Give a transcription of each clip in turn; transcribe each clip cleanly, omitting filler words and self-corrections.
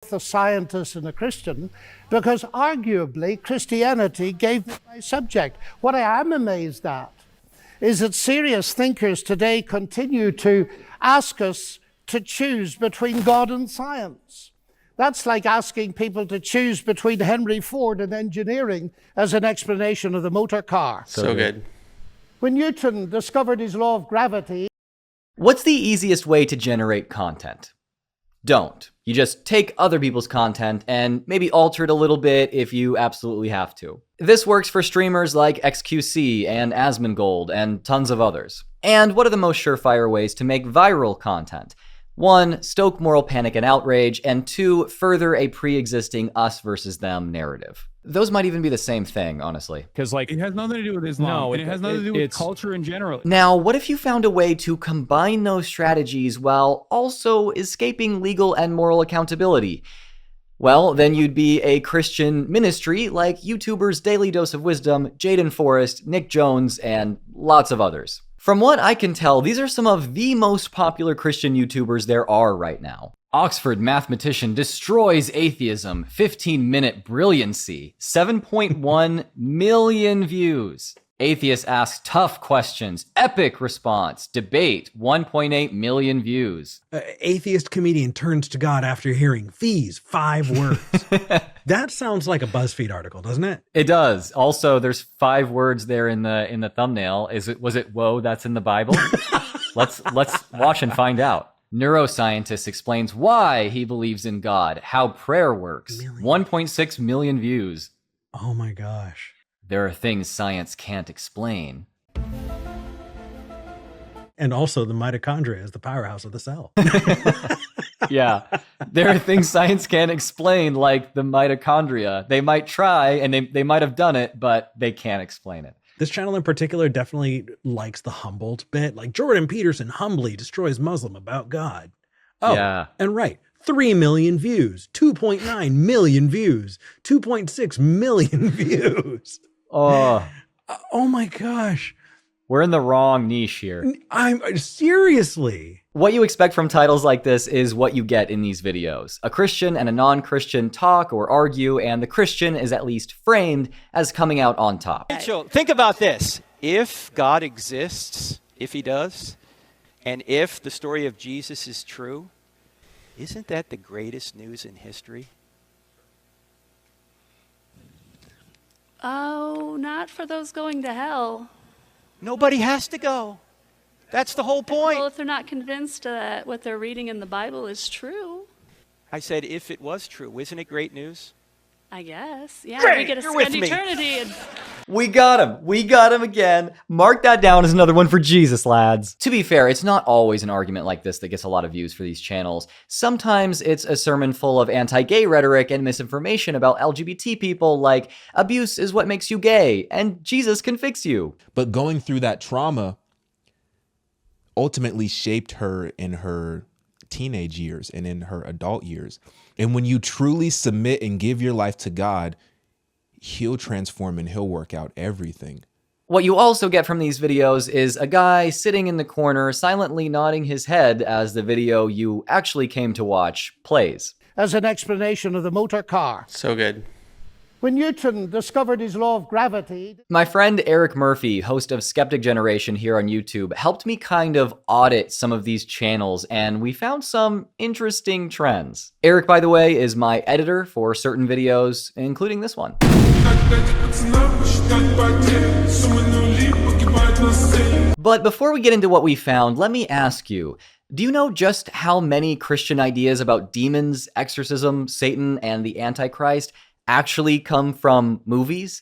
both a scientist and a Christian, because arguably Christianity gave me my subject. What I am amazed at is that serious thinkers today continue to ask us to choose between God and science. That's like asking people to choose between Henry Ford and engineering as an explanation of the motor car. So good. When Newton discovered his law of gravity... What's the easiest way to generate content? Don't. You just take other people's content and maybe alter it a little bit if you absolutely have to. This works for streamers like XQC and Asmongold and tons of others. And what are the most surefire ways to make viral content? 1, stoke moral panic and outrage, and 2, further a pre-existing us versus them narrative. Those might even be the same thing, honestly. Because like, it has nothing to do with Islam. No, it has nothing to do with culture in general. Now, what if you found a way to combine those strategies while also escaping legal and moral accountability? Well, then you'd be a Christian ministry like YouTubers Daily Dose of Wisdom, Jaiden Forrest, Nick Jones, and lots of others. From what I can tell, these are some of the most popular Christian YouTubers there are right now. Oxford mathematician destroys atheism, 15-minute brilliancy, 7.1 million views. Atheist asks tough questions, epic response, debate, 1.8 million views. Atheist comedian turns to God after hearing fees, 5 words. That sounds like a BuzzFeed article, doesn't it? It does. Also, there's 5 words there in the thumbnail. Was it whoa, that's in the Bible? Let's watch and find out. Neuroscientist explains why he believes in God, how prayer works. 1.6 million views. Oh my gosh. There are things science can't explain. And also the mitochondria is the powerhouse of the cell. Yeah. There are things science can't explain, like the mitochondria. They might try, and they might have done it, but they can't explain it. This channel in particular definitely likes the Humboldt bit. Like Jordan Peterson humbly destroys Muslim about God. Oh, yeah. And right. 3 million views, 2.9 million views, 2.6 million views. Oh my gosh. We're in the wrong niche here. I'm seriously. What you expect from titles like this is what you get in these videos. A Christian and a non-Christian talk or argue, and the Christian is at least framed as coming out on top. Rachel, think about this. If God exists, if he does, and if the story of Jesus is true, isn't that the greatest news in history? Oh, not for those going to hell. Nobody has to go. That's the whole point. Well, if they're not convinced that what they're reading in the Bible is true. I said if it was true. Isn't it great news? I guess. Yeah, Great, we get to you're with spend me. eternity. And We got him. We got him again. Mark that down as another one for Jesus, lads. To be fair, it's not always an argument like this that gets a lot of views for these channels. Sometimes it's a sermon full of anti-gay rhetoric and misinformation about LGBT people, like abuse is what makes you gay, and Jesus can fix you. But going through that trauma ultimately shaped her in her teenage years and in her adult years. And when you truly submit and give your life to God, he'll transform and he'll work out everything. What you also get from these videos is a guy sitting in the corner silently nodding his head as the video you actually came to watch plays. As an explanation of the motor car. So good. When Newton discovered his law of gravity... My friend Eric Murphy, host of Skeptic Generation here on YouTube, helped me kind of audit some of these channels, and we found some interesting trends. Eric, by the way, is my editor for certain videos, including this one. But before we get into what we found, let me ask you, do you know just how many Christian ideas about demons, exorcism, Satan, and the Antichrist actually come from movies?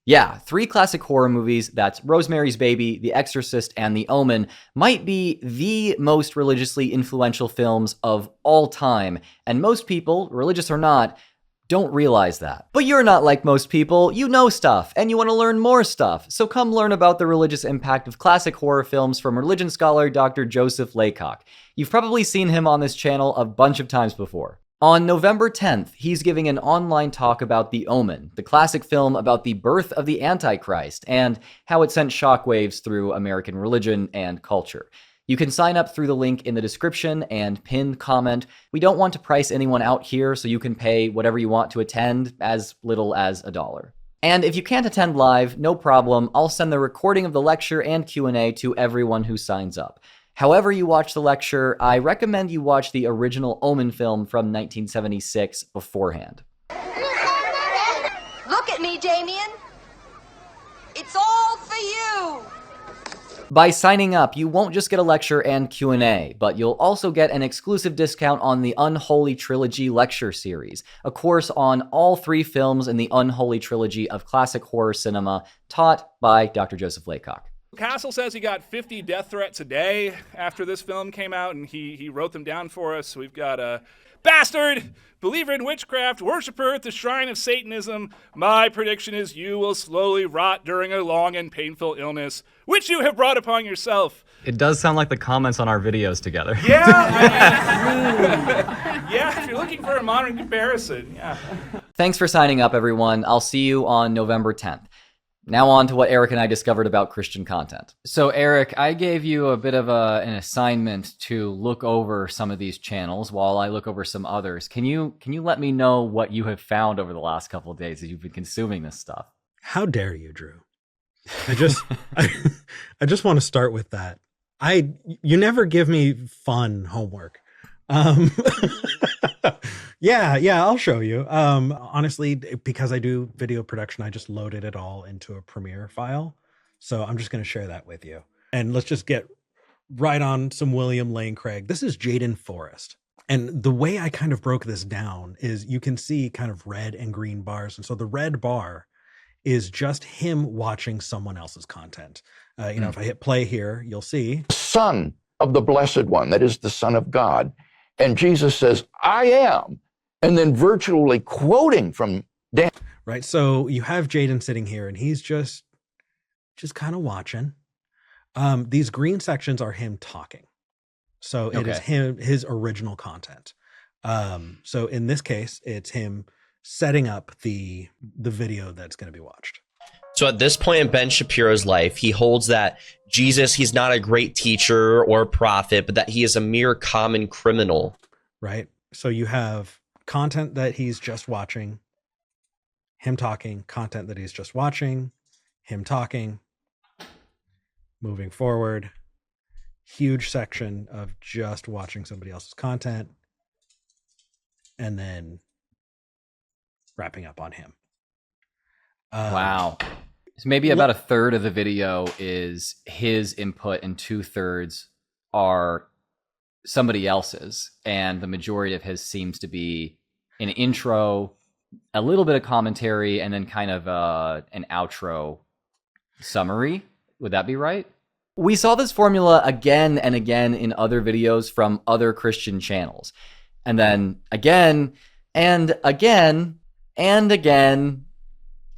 Yeah, 3 classic horror movies, that's Rosemary's Baby, The Exorcist, and The Omen, might be the most religiously influential films of all time, and most people, religious or not, don't realize that. But you're not like most people, you know stuff, and you want to learn more stuff, so come learn about the religious impact of classic horror films from religion scholar Dr. Joseph Laycock. You've probably seen him on this channel a bunch of times before. On November 10th, he's giving an online talk about The Omen, the classic film about the birth of the Antichrist and how it sent shockwaves through American religion and culture. You can sign up through the link in the description and pinned comment. We don't want to price anyone out here, so you can pay whatever you want to attend, as little as $1. And if you can't attend live, no problem. I'll send the recording of the lecture and Q&A to everyone who signs up. However you watch the lecture, I recommend you watch the original Omen film from 1976 beforehand. Look at me, Damien. It's all for you. By signing up, you won't just get a lecture and Q&A, but you'll also get an exclusive discount on the Unholy Trilogy lecture series, a course on all 3 films in the Unholy Trilogy of classic horror cinema, taught by Dr. Joseph Laycock. Castle says he got 50 death threats a day after this film came out, and he wrote them down for us. We've got a bastard, believer in witchcraft, worshiper at the shrine of Satanism. My prediction is you will slowly rot during a long and painful illness, which you have brought upon yourself. It does sound like the comments on our videos together. Yeah, yeah, if you're looking for a modern comparison, yeah. Thanks for signing up, everyone. I'll see you on November 10th. Now on to what Eric and I discovered about Christian content. So Eric, I gave you a bit of an assignment to look over some of these channels while I look over some others. Can you let me know what you have found over the last couple of days as you've been consuming this stuff? How dare you, Drew? I just want to start with that. You never give me fun homework. Yeah, I'll show you. Honestly, because I do video production, I just loaded it all into a Premiere file. So I'm just going to share that with you. And let's just get right on some William Lane Craig. This is Jaiden Forrest. And the way I kind of broke this down is you can see kind of red and green bars. And so the red bar is just him watching someone else's content. If I hit play here, you'll see. Son of the Blessed One, that is the Son of God. And Jesus says, I am. And then virtually quoting from Dan. Right. So you have Jaiden sitting here and he's just kind of watching. These green sections are him talking. So it is his original content. So in this case, it's him setting up the video that's going to be watched. So at this point in Ben Shapiro's life, he holds that Jesus, he's not a great teacher or prophet, but that he is a mere common criminal. Right. So you have content that he's just watching, him talking, content that he's just watching, him talking, moving forward, huge section of just watching somebody else's content, and then wrapping up on him. Wow. So maybe about a third of the video is his input and 2/3 are somebody else's. And the majority of his seems to be an intro, a little bit of commentary, and then kind of an outro summary. Would that be right? We saw this formula again and again in other videos from other Christian channels. And then again, and again, and again,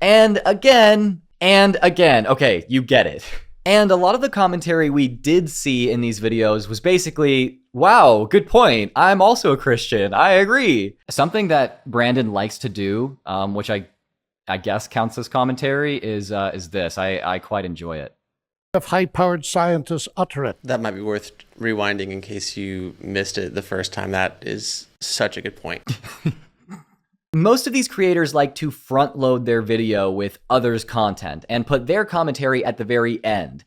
and again, and again. Okay, you get it. And a lot of the commentary we did see in these videos was basically, wow, good point. I'm also a Christian. I agree. Something that Brandon likes to do, which I guess counts as commentary, is this. I quite enjoy it. If high-powered scientists utter it. That might be worth rewinding in case you missed it the first time. That is such a good point. Most of these creators like to front load their video with others' content and put their commentary at the very end,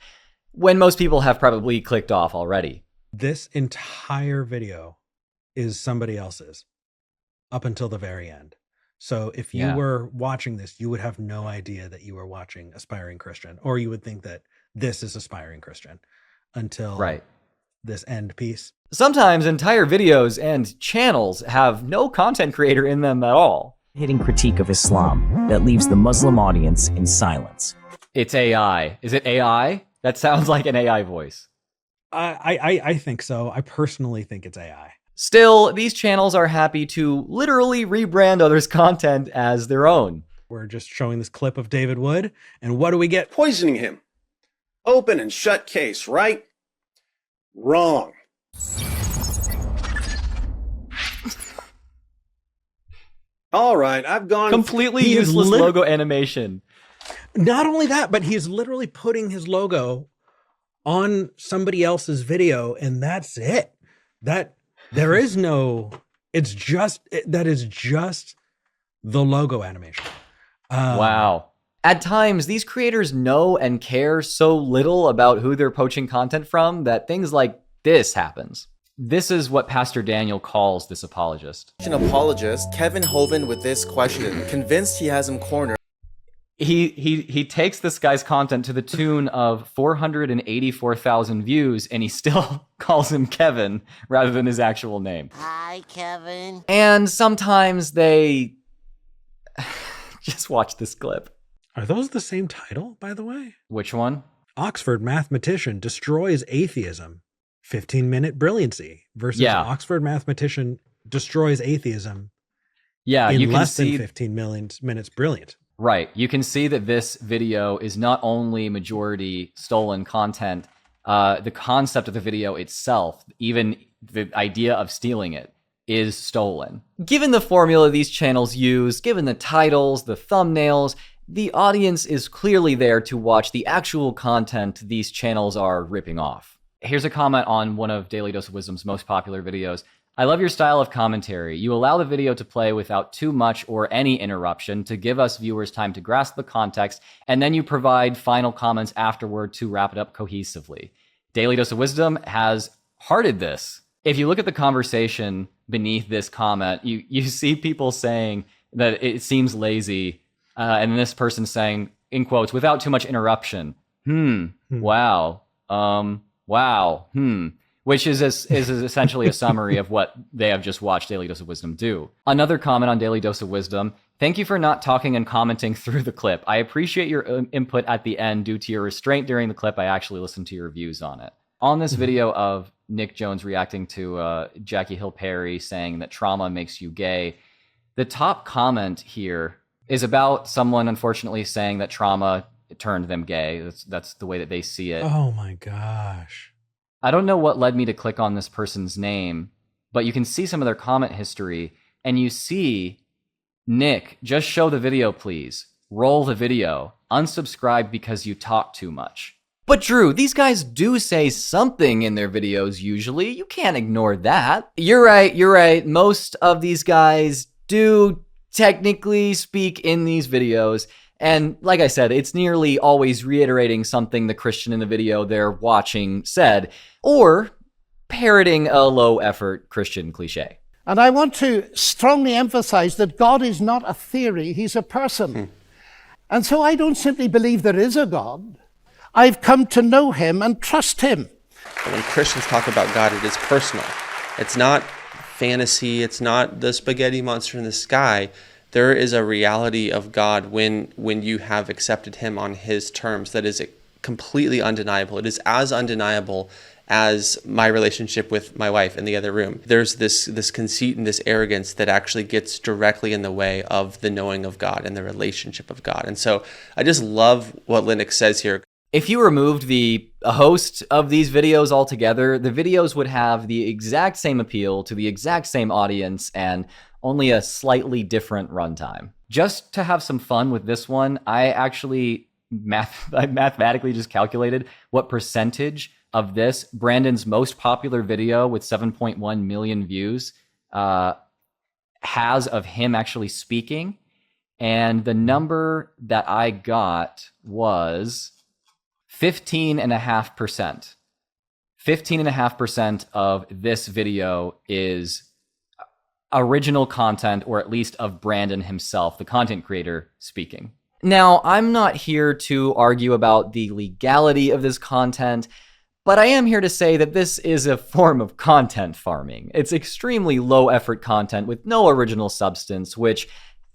when most people have probably clicked off already. This entire video is somebody else's up until the very end. So if you were watching this, you would have no idea that you were watching Aspiring Christian, or you would think that this is Aspiring Christian until this end piece. Sometimes entire videos and channels have no content creator in them at all. Hitting critique of Islam that leaves the Muslim audience in silence. It's AI. Is it AI? That sounds like an AI voice. I think so. I personally think it's AI. Still, these channels are happy to literally rebrand others' content as their own. We're just showing this clip of David Wood, and what do we get? Poisoning him. Open and shut case, right? Wrong. All right, I've gone... Completely useless logo animation. Not only that, but he's literally putting his logo on somebody else's video, and that's it. That there is no, that is just the logo animation. Wow. At times, these creators know and care so little about who they're poaching content from that things like this happens. This is what Pastor Daniel calls this apologist. An apologist, Kevin Hovind, with this question, convinced he has him cornered. He takes this guy's content to the tune of 484,000 views, and he still calls him Kevin rather than his actual name. Hi, Kevin. And sometimes they just watch this clip. Are those the same title, by the way? Which one? Oxford mathematician destroys atheism. 15-minute brilliancy versus Oxford mathematician destroys atheism. Yeah, in you can less see than 15 minutes brilliant. Right. You can see that this video is not only majority stolen content, the concept of the video itself, even the idea of stealing it, is stolen. Given the formula these channels use, given the titles, the thumbnails, the audience is clearly there to watch the actual content these channels are ripping off. Here's a comment on one of Daily Dose of Wisdom's most popular videos. I love your style of commentary. You allow the video to play without too much or any interruption to give us viewers time to grasp the context, and then you provide final comments afterward to wrap it up cohesively. Daily Dose of Wisdom has hearted this. If you look at the conversation beneath this comment, you see people saying that it seems lazy, and this person saying, in quotes, without too much interruption. Wow. Wow. Which is essentially a summary of what they have just watched Daily Dose of Wisdom do. Another comment on Daily Dose of Wisdom. Thank you for not talking and commenting through the clip. I appreciate your input at the end. Due to your restraint during the clip, I actually listened to your views on it. On this video of Nick Jones reacting to Jackie Hill Perry saying that trauma makes you gay, the top comment here is about someone unfortunately saying that trauma turned them gay. That's the way that they see it. Oh my gosh. I don't know what led me to click on this person's name, but you can see some of their comment history, and you see Nick, just show the video, please. Roll the video. Unsubscribe because you talk too much. But Drew, these guys do say something in their videos usually. You can't ignore that. You're right. Most of these guys do technically speak in these videos. And like I said, it's nearly always reiterating something the Christian in the video they're watching said, or parroting a low-effort Christian cliche. And I want to strongly emphasize that God is not a theory, he's a person. And so I don't simply believe there is a God. I've come to know him and trust him. When Christians talk about God, it is personal. It's not fantasy, it's not the spaghetti monster in the sky. There is a reality of God when you have accepted him on his terms that is completely undeniable. It is as undeniable as my relationship with my wife in the other room. There's this conceit and this arrogance that actually gets directly in the way of the knowing of God and the relationship of God. And so I just love what Linux says here. If you removed the host of these videos altogether, the videos would have the exact same appeal to the exact same audience and only a slightly different runtime. Just to have some fun with this one, I actually mathematically just calculated what percentage of this, Brandon's most popular video with 7.1 million views, has of him actually speaking. And the number that I got was 15.5%. 15.5% of this video is original content, or at least of Brandon himself, the content creator, speaking. Now, I'm not here to argue about the legality of this content, but I am here to say that this is a form of content farming. It's extremely low-effort content with no original substance, which,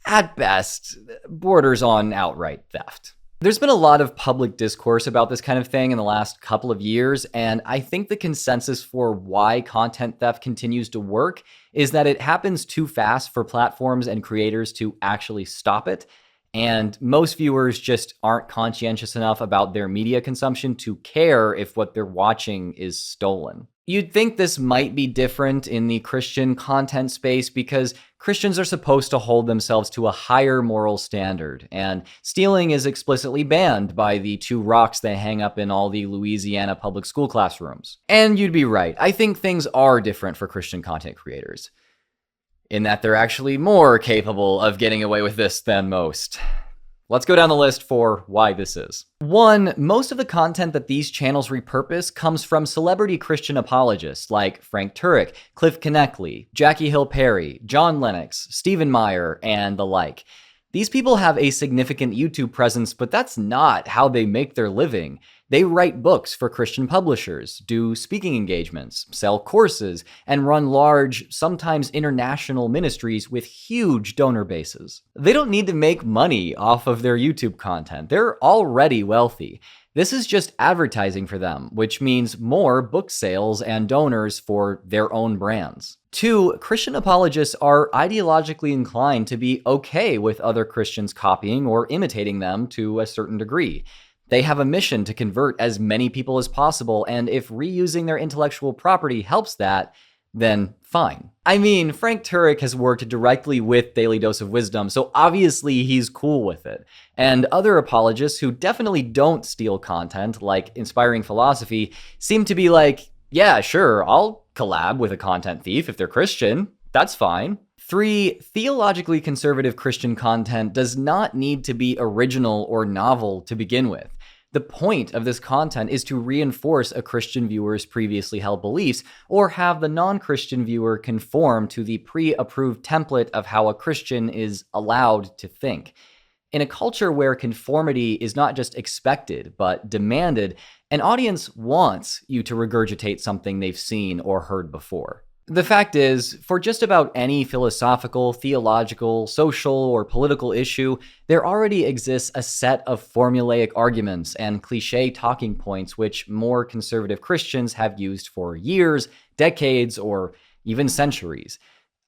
at best, borders on outright theft. There's been a lot of public discourse about this kind of thing in the last couple of years, and I think the consensus for why content theft continues to work is that it happens too fast for platforms and creators to actually stop it, and most viewers just aren't conscientious enough about their media consumption to care if what they're watching is stolen. You'd think this might be different in the Christian content space because Christians are supposed to hold themselves to a higher moral standard, and stealing is explicitly banned by the 2 rocks they hang up in all the Louisiana public school classrooms. And you'd be right. I think things are different for Christian content creators, in that they're actually more capable of getting away with this than most. Let's go down the list for why this is. 1, most of the content that these channels repurpose comes from celebrity Christian apologists like Frank Turek, Cliff Genetically, Jackie Hill Perry, John Lennox, Stephen Meyer, and the like. These people have a significant YouTube presence, but that's not how they make their living. They write books for Christian publishers, do speaking engagements, sell courses, and run large, sometimes international ministries with huge donor bases. They don't need to make money off of their YouTube content. They're already wealthy. This is just advertising for them, which means more book sales and donors for their own brands. 2, Christian apologists are ideologically inclined to be okay with other Christians copying or imitating them to a certain degree. They have a mission to convert as many people as possible, and if reusing their intellectual property helps that, then fine. I mean, Frank Turek has worked directly with Daily Dose of Wisdom, so obviously he's cool with it. And other apologists who definitely don't steal content, like Inspiring Philosophy, seem to be like, yeah, sure, I'll collab with a content thief if they're Christian. That's fine. 3, theologically conservative Christian content does not need to be original or novel to begin with. The point of this content is to reinforce a Christian viewer's previously held beliefs, or have the non-Christian viewer conform to the pre-approved template of how a Christian is allowed to think. In a culture where conformity is not just expected, but demanded, an audience wants you to regurgitate something they've seen or heard before. The fact is, for just about any philosophical, theological, social, or political issue, there already exists a set of formulaic arguments and cliché talking points which more conservative Christians have used for years, decades, or even centuries.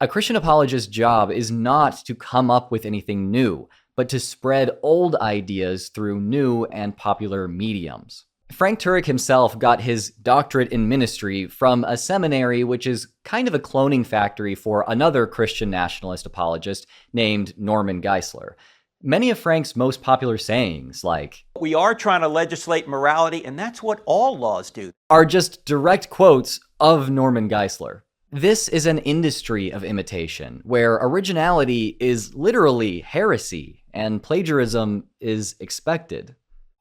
A Christian apologist's job is not to come up with anything new, but to spread old ideas through new and popular mediums. Frank Turek himself got his doctorate in ministry from a seminary which is kind of a cloning factory for another Christian nationalist apologist named Norman Geisler. Many of Frank's most popular sayings, like, "We are trying to legislate morality, and that's what all laws do," are just direct quotes of Norman Geisler. This is an industry of imitation, where originality is literally heresy, and plagiarism is expected.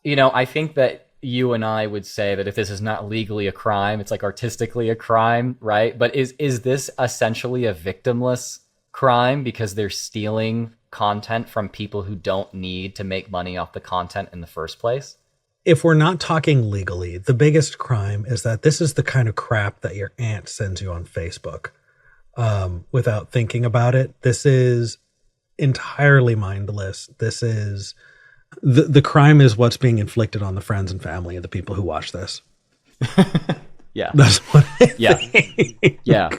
You know, I think that you and I would say that if this is not legally a crime, it's like artistically a crime, right? But is this essentially a victimless crime because they're stealing content from people who don't need to make money off the content in the first place? If we're not talking legally, the biggest crime is that this is the kind of crap that your aunt sends you on Facebook without thinking about it. This is entirely mindless. This is the crime is what's being inflicted on the friends and family of the people who watch this. Yeah. That's what I think. Yeah.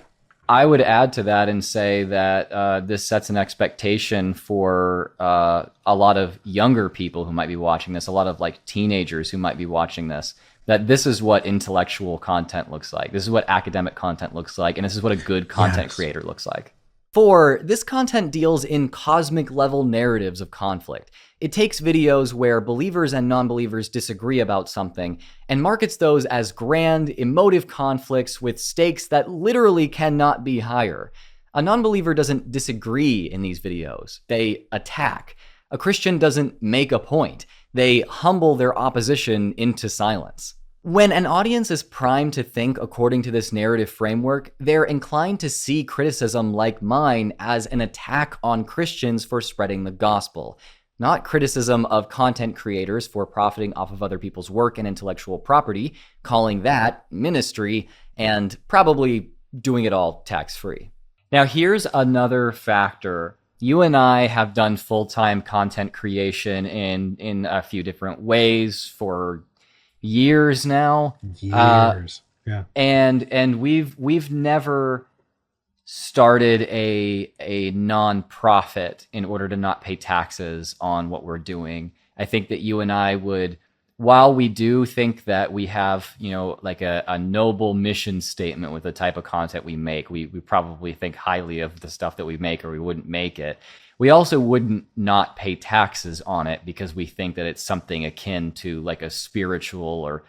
I would add to that and say that this sets an expectation for a lot of younger people who might be watching this, a lot of like teenagers who might be watching this, that this is what intellectual content looks like. This is what academic content looks like. And this is what a good content creator looks like. 4, this content deals in cosmic level narratives of conflict. It takes videos where believers and non-believers disagree about something and markets those as grand, emotive conflicts with stakes that literally cannot be higher. A non-believer doesn't disagree in these videos. They attack. A Christian doesn't make a point. They humble their opposition into silence. When an audience is primed to think according to this narrative framework, they're inclined to see criticism like mine as an attack on Christians for spreading the gospel, not criticism of content creators for profiting off of other people's work and intellectual property, calling that ministry, and probably doing it all tax-free. Now, here's another factor. You and I have done full-time content creation in a few different ways for years now. Yeah. And we've never started a non-profit in order to not pay taxes on what we're doing. I think that you and I would while we do think that we have, like a noble mission statement with the type of content we make, we probably think highly of the stuff that we make, or we wouldn't make it. We also wouldn't not pay taxes on it because we think that it's something akin to like a spiritual or,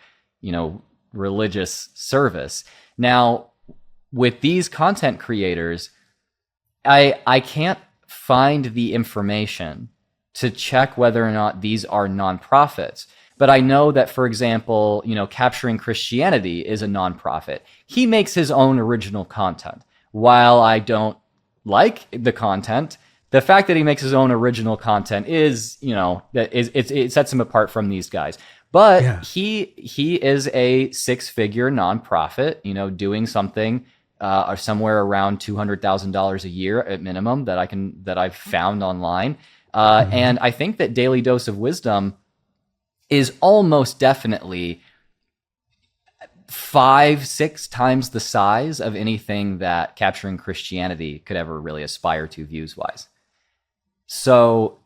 religious service. Now, with these content creators, I can't find the information to check whether or not these are nonprofits. But I know that, for example, Capturing Christianity is a nonprofit. He makes his own original content. While I don't like the content, the fact that he makes his own original content is, it sets him apart from these guys. But he is a 6-figure nonprofit, doing something or somewhere around $200,000 a year at minimum that I've found online. And I think that Daily Dose of Wisdom is almost definitely 5-6 times the size of anything that Capturing Christianity could ever really aspire to views-wise. So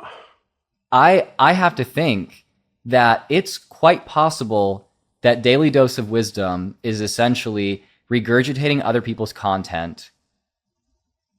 I have to think that it's quite possible that Daily Dose of Wisdom is essentially regurgitating other people's content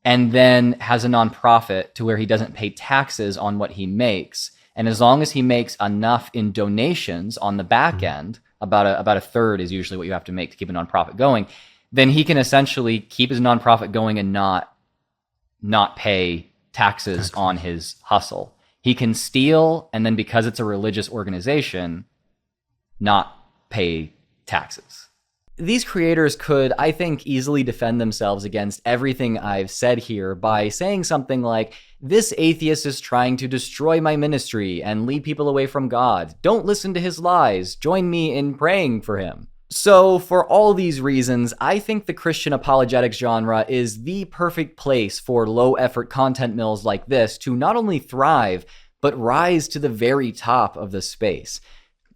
and then has a nonprofit to where he doesn't pay taxes on what he makes. And as long as he makes enough in donations on the back end, about a third is usually what you have to make to keep a nonprofit going, then he can essentially keep his nonprofit going and not pay taxes on his hustle. He can steal, and then because it's a religious organization, not pay taxes. These creators could, I think, easily defend themselves against everything I've said here by saying something like, this atheist is trying to destroy my ministry and lead people away from God. Don't listen to his lies. Join me in praying for him. So for all these reasons, I think the Christian apologetics genre is the perfect place for low-effort content mills like this to not only thrive, but rise to the very top of the space.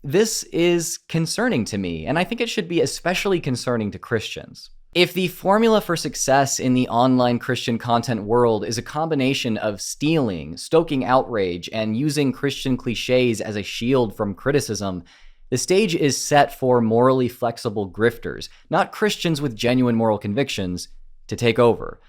This is concerning to me, and I think it should be especially concerning to Christians. If the formula for success in the online Christian content world is a combination of stealing, stoking outrage, and using Christian cliches as a shield from criticism, the stage is set for morally flexible grifters, not Christians with genuine moral convictions, to take over.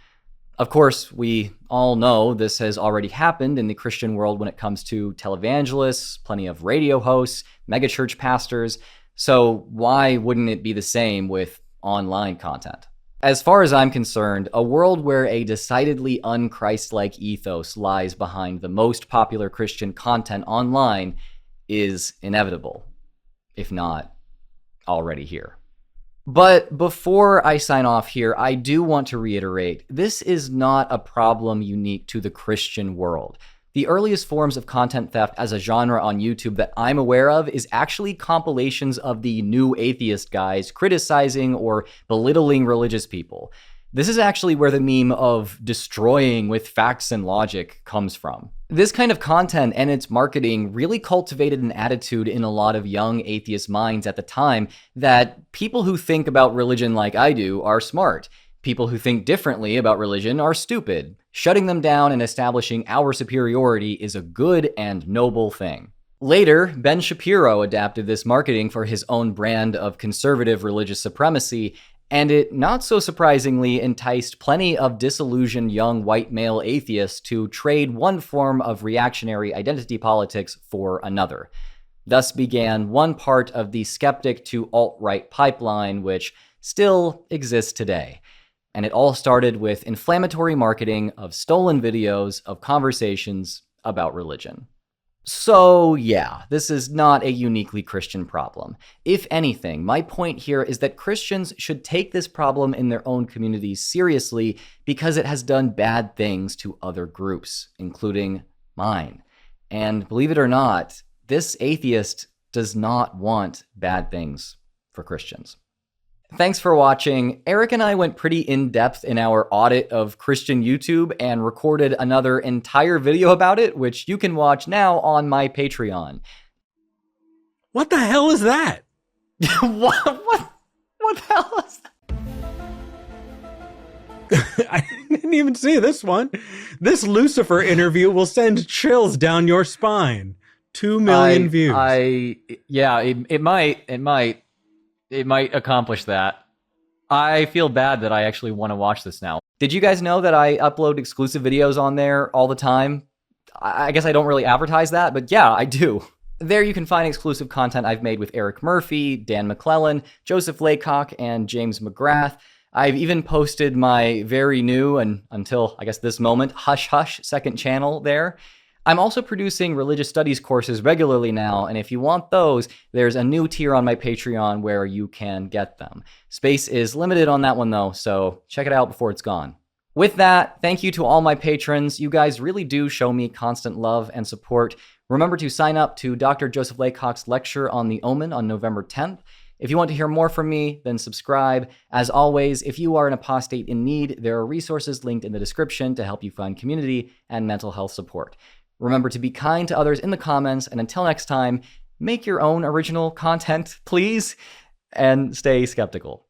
Of course, we all know this has already happened in the Christian world when it comes to televangelists, plenty of radio hosts, megachurch pastors, so why wouldn't it be the same with online content? As far as I'm concerned, a world where a decidedly un-Christ-like ethos lies behind the most popular Christian content online is inevitable, if not already here. But before I sign off here, I do want to reiterate, this is not a problem unique to the Christian world. The earliest forms of content theft as a genre on YouTube that I'm aware of is actually compilations of the new atheist guys criticizing or belittling religious people. This is actually where the meme of destroying with facts and logic comes from. This kind of content and its marketing really cultivated an attitude in a lot of young atheist minds at the time that people who think about religion like I do are smart. People who think differently about religion are stupid. Shutting them down and establishing our superiority is a good and noble thing. Later, Ben Shapiro adapted this marketing for his own brand of conservative religious supremacy, and it, not so surprisingly, enticed plenty of disillusioned young white male atheists to trade one form of reactionary identity politics for another. Thus began one part of the skeptic to alt-right pipeline, which still exists today. And it all started with inflammatory marketing of stolen videos of conversations about religion. So yeah, this is not a uniquely Christian problem. If anything, my point here is that Christians should take this problem in their own communities seriously because it has done bad things to other groups, including mine. And believe it or not, this atheist does not want bad things for Christians. Thanks for watching. Eric and I went pretty in-depth in our audit of Christian YouTube and recorded another entire video about it, which you can watch now on my Patreon. What the hell is that? What the hell is that? I didn't even see this one. This Lucifer interview will send chills down your spine. 2 million views. It might accomplish that. I feel bad that I actually want to watch this now. Did you guys know that I upload exclusive videos on there all the time? I guess I don't really advertise that, but yeah, I do. There you can find exclusive content I've made with Eric Murphy, Dan McClellan, Joseph Laycock, and James McGrath. I've even posted my very new, and until I guess this moment, Hush Hush second channel there. I'm also producing religious studies courses regularly now, and if you want those, there's a new tier on my Patreon where you can get them. Space is limited on that one though, so check it out before it's gone. With that, thank you to all my patrons. You guys really do show me constant love and support. Remember to sign up to Dr. Joseph Laycock's lecture on the Omen on November 10th. If you want to hear more from me, then subscribe. As always, if you are an apostate in need, there are resources linked in the description to help you find community and mental health support. Remember to be kind to others in the comments, and until next time, make your own original content, please, and stay skeptical.